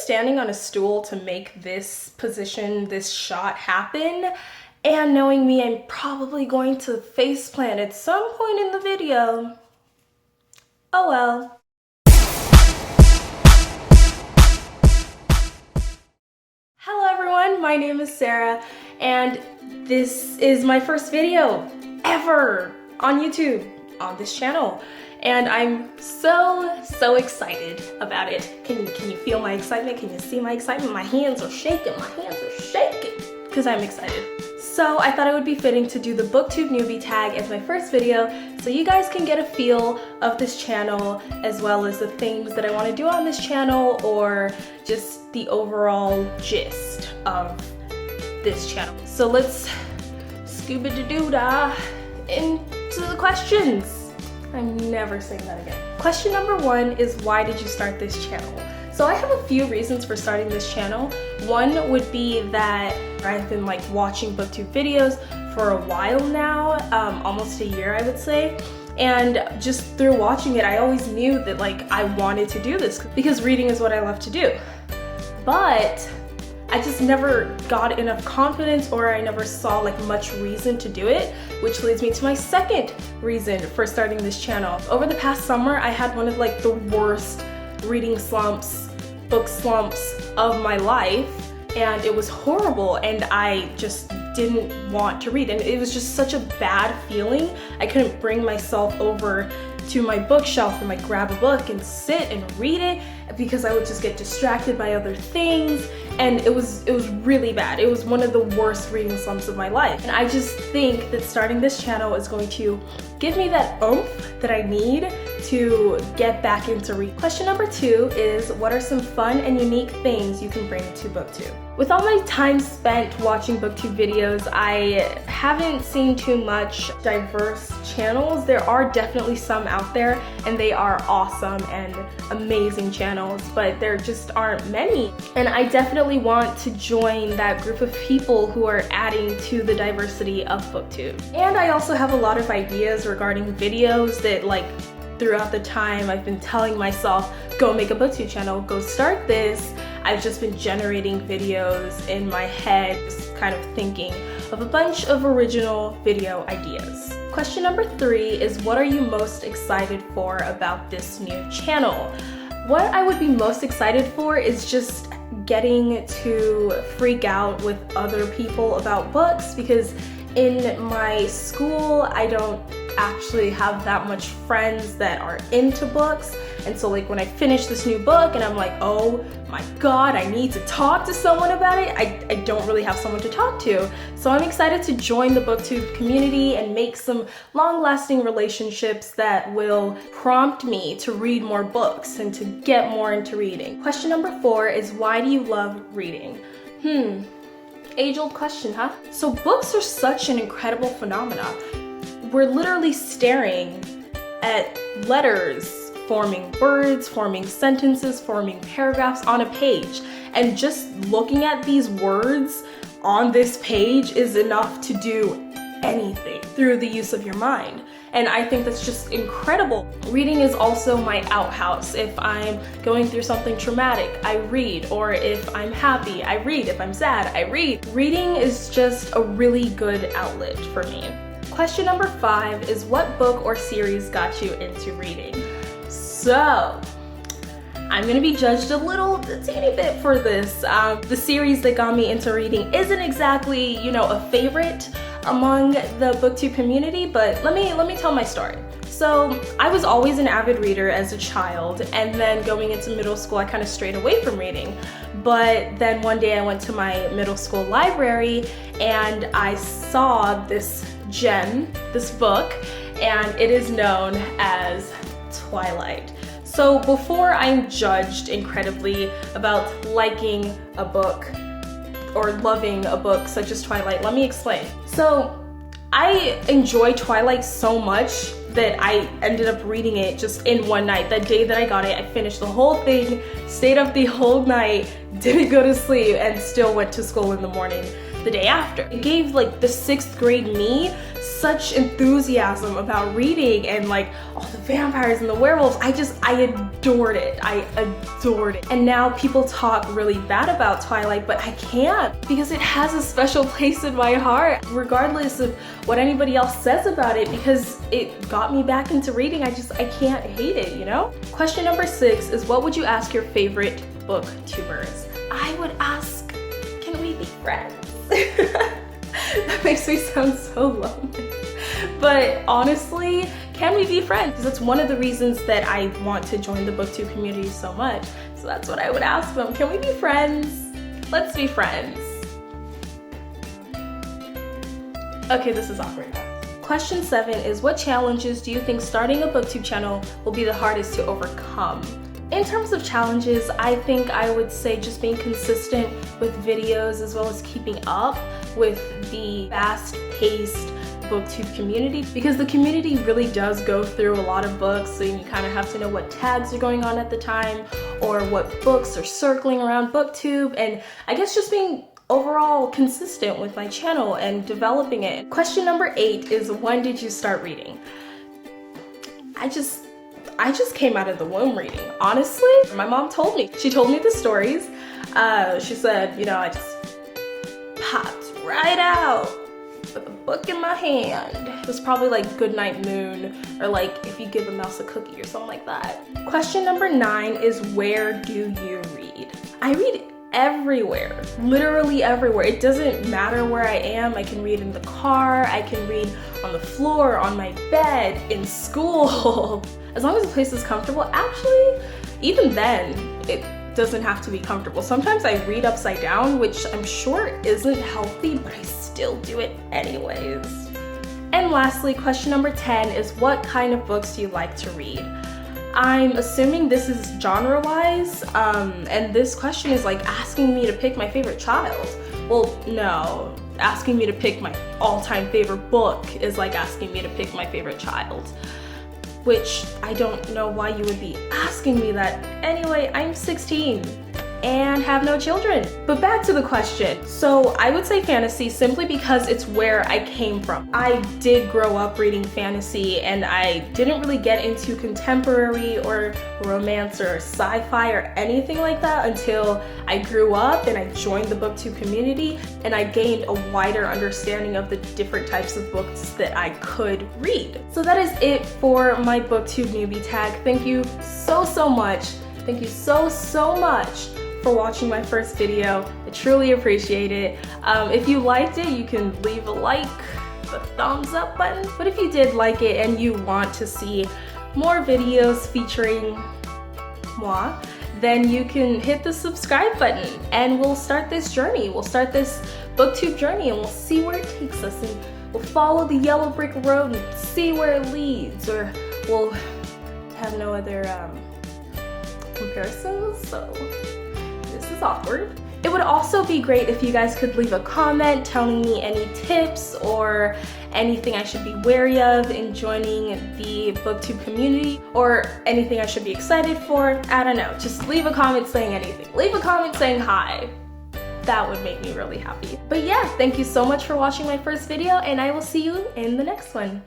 standing on a stool to make this position, this shot happen, and knowing me, I'm probably going to faceplant at some point in the video. Oh well. Hello everyone, my name is Sarah, and this is my first video ever on YouTube, on this channel. And I'm so excited about it. Can you feel my excitement? Can you see my excitement? My hands are shaking, because I'm excited. So I thought it would be fitting to do the Booktube newbie tag as my first video, so you guys can get a feel of this channel, as well as the things that I want to do on this channel, or just the overall gist of this channel. So let's scuba-da-doo-dah into the questions. I'm never saying that again. Question number one is, why did you start this channel? So I have a few reasons for starting this channel. One would be that I've been watching Booktube videos for a while now, almost a year I would say. And just through watching it, I always knew that I wanted to do this because reading is what I love to do. But I just never got enough confidence, or I never saw much reason to do it, which leads me to my second reason for starting this channel. Over the past summer, I had one of the worst reading slumps, book slumps of my life, and it was horrible, and I just didn't want to read, and it was just such a bad feeling. I couldn't bring myself over to my bookshelf and grab a book and sit and read it, because I would just get distracted by other things, and it was really bad. It was one of the worst reading slumps of my life. And I just think that starting this channel is going to give me that oomph that I need to get back into reading. Question number two is, what are some fun and unique things you can bring to Booktube? With all my time spent watching Booktube videos, I haven't seen too much diverse channels. There are definitely some out there, and they are awesome and amazing channels, but there just aren't many. And I definitely want to join that group of people who are adding to the diversity of Booktube. And I also have a lot of ideas regarding videos that throughout the time I've been telling myself, go make a Booktube channel, go start this. I've just been generating videos in my head, just kind of thinking of a bunch of original video ideas. Question number three is, what are you most excited for about this new channel? What I would be most excited for is just getting to freak out with other people about books, because in my school I don't actually have that much friends that are into books, and so when I finish this new book and I'm oh my god, I need to talk to someone about it, I don't really have someone to talk to. So I'm excited to join the Booktube community and make some long-lasting relationships that will prompt me to read more books and to get more into reading. Question number four is, why do you love reading? Age-old question, huh? So books are such an incredible phenomenon. We're literally staring at letters, forming words, forming sentences, forming paragraphs on a page. And just looking at these words on this page is enough to do anything through the use of your mind. And I think that's just incredible. Reading is also my outhouse. If I'm going through something traumatic, I read. Or if I'm happy, I read. If I'm sad, I read. Reading is just a really good outlet for me. Question number five is, what book or series got you into reading? So, I'm gonna be judged a teeny bit for this. The series that got me into reading isn't exactly, a favorite among the Booktube community, but let me tell my story. So, I was always an avid reader as a child, and then going into middle school, I kind of strayed away from reading. But then one day I went to my middle school library and I saw this gem, this book, and it is known as Twilight. So before I'm judged incredibly about liking a book or loving a book such as Twilight, let me explain. So I enjoy Twilight so much that I ended up reading it just in one night. That day that I got it, I finished the whole thing, stayed up the whole night, didn't go to sleep, and still went to school in the morning the day after. It gave the 6th grade me such enthusiasm about reading, and all the vampires and the werewolves. I adored it. I adored it. And now people talk really bad about Twilight, but I can't because it has a special place in my heart, regardless of what anybody else says about it, because it got me back into reading. I can't hate it, you know? Question number 6 is, what would you ask your favorite booktubers? I would ask, can we be friends? That makes me sound so lonely. But honestly, can we be friends? Because that's one of the reasons that I want to join the Booktube community so much. So that's what I would ask them. Can we be friends? Let's be friends. Okay, this is awkward. Question 7 is, what challenges do you think starting a Booktube channel will be the hardest to overcome? In terms of challenges, I think I would say just being consistent with videos, as well as keeping up with the fast-paced Booktube community, because the community really does go through a lot of books, so you kind of have to know what tags are going on at the time or what books are circling around Booktube, and I guess just being overall consistent with my channel and developing it. Question number 8 is, when did you start reading? I just came out of the womb reading, honestly. My mom told me. She told me the stories. She said, you know, I just popped right out with a book in my hand. It was probably like Goodnight Moon, or like If You Give a Mouse a Cookie, or something like that. Question number 9 is, where do you read? I read everywhere, literally everywhere. It doesn't matter where I am. I can read in the car, I can read on the floor, on my bed, in school. As long as the place is comfortable. Actually, even then, it doesn't have to be comfortable. Sometimes I read upside down, which I'm sure isn't healthy, but I still do it anyways. And lastly, question number 10 is, what kind of books do you like to read? I'm assuming this is genre-wise, and this question is like asking me to pick my favorite child. Well, no. Asking me to pick my all-time favorite book is like asking me to pick my favorite child, which I don't know why you would be asking me that. Anyway, I'm 16 and have no children. But back to the question. So I would say fantasy, simply because it's where I came from. I did grow up reading fantasy, and I didn't really get into contemporary or romance or sci-fi or anything like that until I grew up and I joined the Booktube community, and I gained a wider understanding of the different types of books that I could read. So that is it for my Booktube newbie tag. Thank you so much. Thank you so much for watching my first video. I truly appreciate it. If you liked it, you can leave a like, the thumbs up button. But if you did like it and you want to see more videos featuring moi, then you can hit the subscribe button, and we'll start this journey. We'll start this Booktube journey, and we'll see where it takes us, and we'll follow the yellow brick road and see where it leads, or we'll have no other comparisons, so this is awkward. It would also be great if you guys could leave a comment telling me any tips or anything I should be wary of in joining the Booktube community, or anything I should be excited for. I don't know, just leave a comment saying anything. Leave a comment saying hi. That would make me really happy. But yeah, thank you so much for watching my first video, and I will see you in the next one.